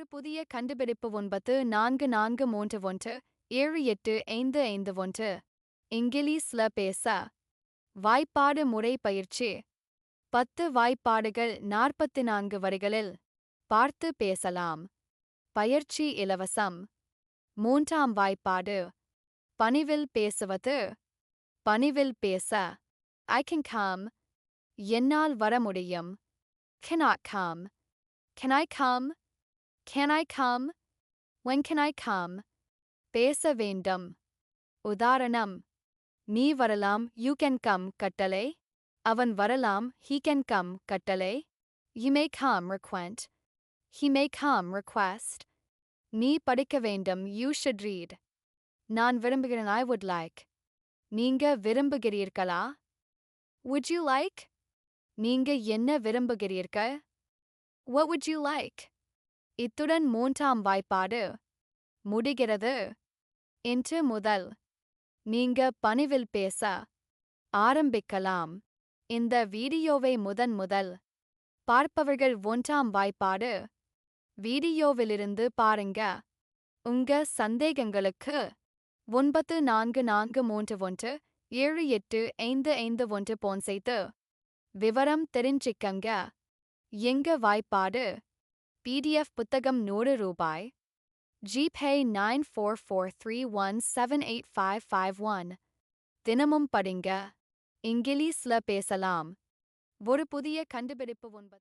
ஒரு புதிய கண்டுபிடிப்பு 9441785551 இங்கிலீஷ்ல பேச வாய்ப்பாடு முறை பயிற்சி 10 வாய்ப்பாடுகள் 44 வரிகளில் பார்த்து பேசலாம். பயிற்சி இலவசம். 3ஆம் வாய்ப்பாடு பணிவில் பேசுவது. பணிவில் பேச I can come, என்னால் வர முடியும். Cannot come, can I come, can I come, when can I come, பேச வேண்டும். உதாரணம், நீ வரலாம் you can come கட்டளை. அவன் வரலாம் he can come கட்டளை. You may come request, he may come request. நீ படிக்க வேண்டும் you should read. நான் விரும்புகிறேன் I would like. நீங்க விரும்புகிறீர்களா? Would you like? நீங்க என்ன விரும்புகிறீர்கள்? What would you like? இத்துடன் 3ஆம் வாய்ப்பாடு முடிகிறது. இன்று முதல் நீங்க பணிவில் பேச ஆரம்பிக்கலாம். இந்த வீடியோவை முதல் பார்ப்பவர்கள் 1ஆம் வாய்ப்பாடு வீடியோவிலிருந்து பாருங்க. உங்க சந்தேகங்களுக்கு 9441785551 போன் செய்து விவரம் தெரிஞ்சிக்கங்க. எங்க வாய்ப்பாடு PDF புத்தகம் ₹100. GPay 9443178551. தினமும் படிங்க. இங்கிலீஷ்ல பேசலாம். ஒரு புதிய கண்டுபிடிப்பு 9